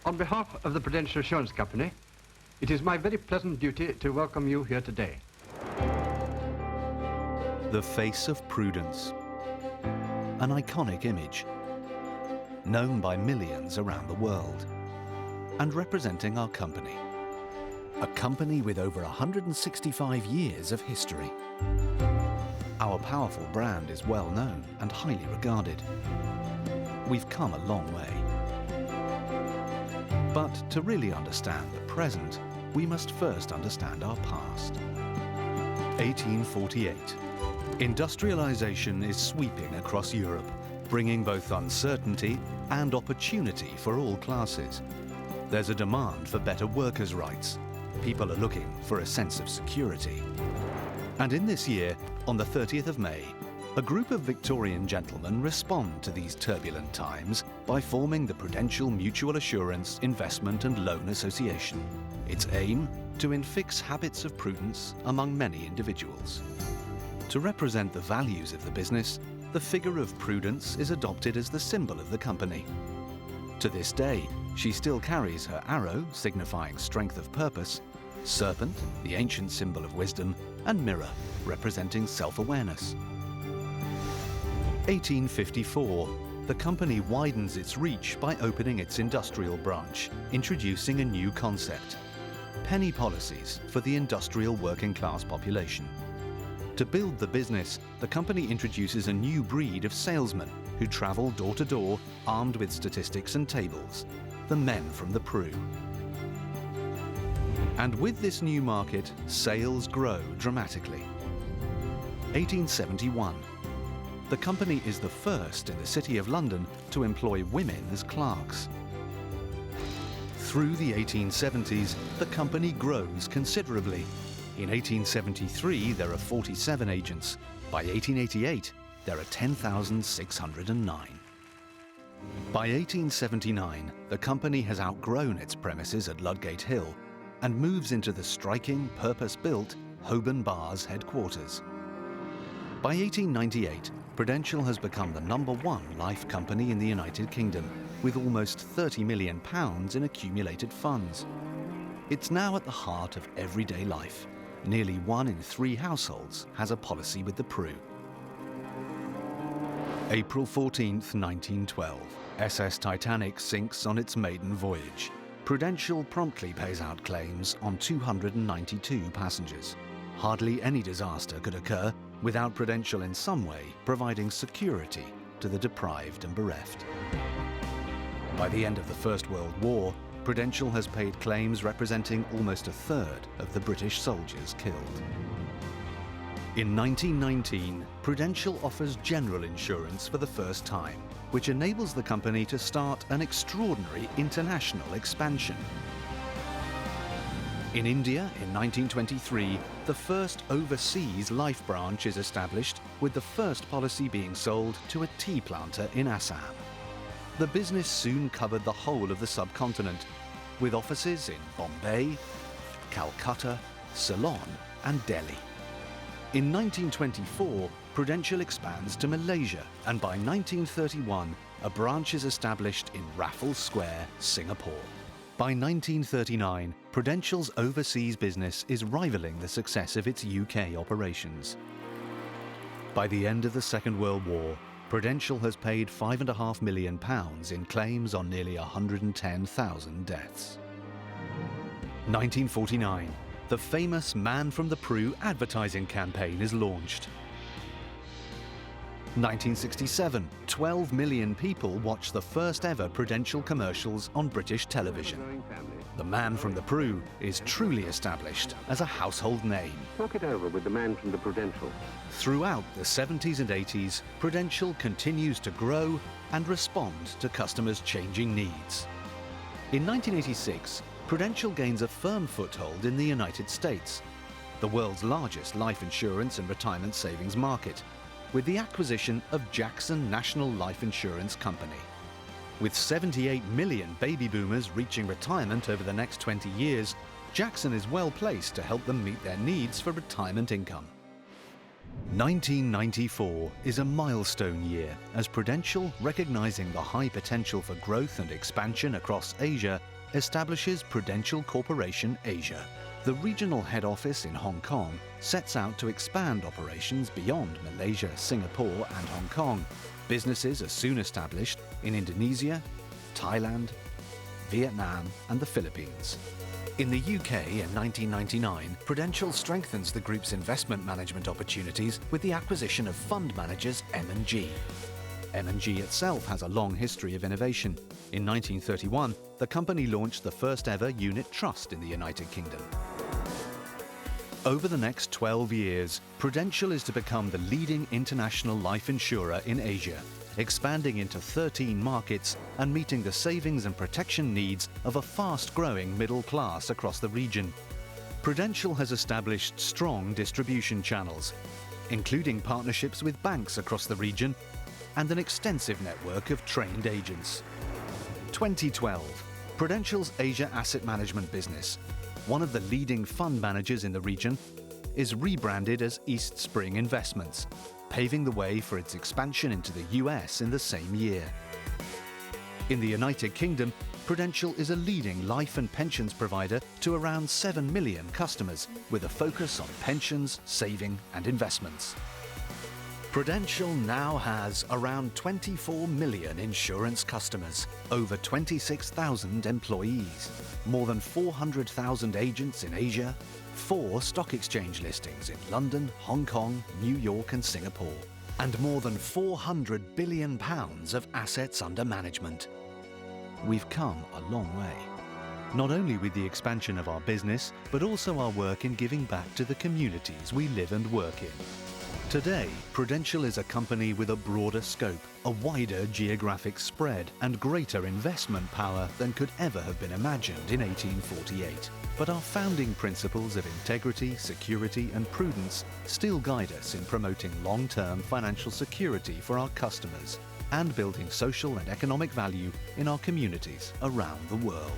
On behalf of the Prudential Insurance Company, it is my very pleasant duty to welcome you here today. The face of prudence, an iconic image, known by millions around the world, and representing our company. A company with over 165 years of history. Our powerful brand is well known and highly regarded. We've come a long way. But to really understand the present, we must first understand our past. 1848. Industrialization is sweeping across Europe, bringing both uncertainty and opportunity for all classes. There's a demand for better workers' rights. People are looking for a sense of security. And in this year, on the 30th of May, a group of Victorian gentlemen respond to these turbulent times by forming the Prudential Mutual Assurance Investment and Loan Association. Its aim? To infix habits of prudence among many individuals. To represent the values of the business, the figure of prudence is adopted as the symbol of the company. To this day, she still carries her arrow, signifying strength of purpose, serpent, the ancient symbol of wisdom, and mirror, representing self-awareness. 1854, the company widens its reach by opening its industrial branch, introducing a new concept: penny policies for the industrial working class population. To build the business, the company introduces a new breed of salesmen who travel door to door armed with statistics and tables, the men from the Pru. And with this new market, sales grow dramatically. 1871. The company is the first in the City of London to employ women as clerks. Through the 1870s, the company grows considerably. In 1873, there are 47 agents. By 1888, there are 10,609. By 1879, the company has outgrown its premises at Ludgate Hill and moves into the striking, purpose-built Holborn Bars headquarters. By 1898, Prudential has become the #1 life company in the United Kingdom, with almost £30 million in accumulated funds. It's now at the heart of everyday life. Nearly 1 in 3 households has a policy with the Pru. April 14th, 1912. SS Titanic sinks on its maiden voyage. Prudential promptly pays out claims on 292 passengers. Hardly any disaster could occur without Prudential in some way providing security to the deprived and bereft. By the end of the First World War, Prudential has paid claims representing almost a third of the British soldiers killed. In 1919, Prudential offers general insurance for the first time, which enables the company to start an extraordinary international expansion. In India, in 1923, the first overseas life branch is established, with the first policy being sold to a tea planter in Assam. The business soon covered the whole of the subcontinent, with offices in Bombay, Calcutta, Ceylon, and Delhi. In 1924, Prudential expands to Malaysia, and by 1931, a branch is established in Raffles Square, Singapore. By 1939, Prudential's overseas business is rivaling the success of its UK operations. By the end of the Second World War, Prudential has paid £5.5 million in claims on nearly 110,000 deaths. 1949, the famous Man from the Pru advertising campaign is launched. 1967, 12 million people watched the first ever Prudential commercials on British television. The Man from the Pru is truly established as a household name. Talk it over with the man from the Prudential. Throughout the 70s and 80s, Prudential continues to grow and respond to customers' changing needs. In 1986, Prudential gains a firm foothold in the United States, the world's largest life insurance and retirement savings market, with the acquisition of Jackson National Life Insurance Company. With 78 million baby boomers reaching retirement over the next 20 years, Jackson is well placed to help them meet their needs for retirement income. 1994 is a milestone year as Prudential, recognizing the high potential for growth and expansion across Asia, establishes Prudential Corporation Asia. The regional head office in Hong Kong sets out to expand operations beyond Malaysia, Singapore and Hong Kong. Businesses are soon established in Indonesia, Thailand, Vietnam and the Philippines. In the UK in 1999, Prudential strengthens the group's investment management opportunities with the acquisition of fund managers M&G. M&G itself has a long history of innovation. In 1931, the company launched the first ever unit trust in the United Kingdom. Over the next 12 years, Prudential is to become the leading international life insurer in Asia, expanding into 13 markets and meeting the savings and protection needs of a fast-growing middle class across the region. Prudential has established strong distribution channels, including partnerships with banks across the region and an extensive network of trained agents. 2012, Prudential's Asia Asset Management business, one of the leading fund managers in the region, is rebranded as East Spring Investments, paving the way for its expansion into the US in the same year. In the United Kingdom, Prudential is a leading life and pensions provider to around 7 million customers, with a focus on pensions, saving and investments. Prudential now has around 24 million insurance customers, over 26,000 employees, more than 400,000 agents in Asia, 4 stock exchange listings in London, Hong Kong, New York and Singapore, and more than £400 billion of assets under management. We've come a long way, not only with the expansion of our business, but also our work in giving back to the communities we live and work in. Today, Prudential is a company with a broader scope, a wider geographic spread, and greater investment power than could ever have been imagined in 1848. But our founding principles of integrity, security, and prudence still guide us in promoting long-term financial security for our customers and building social and economic value in our communities around the world.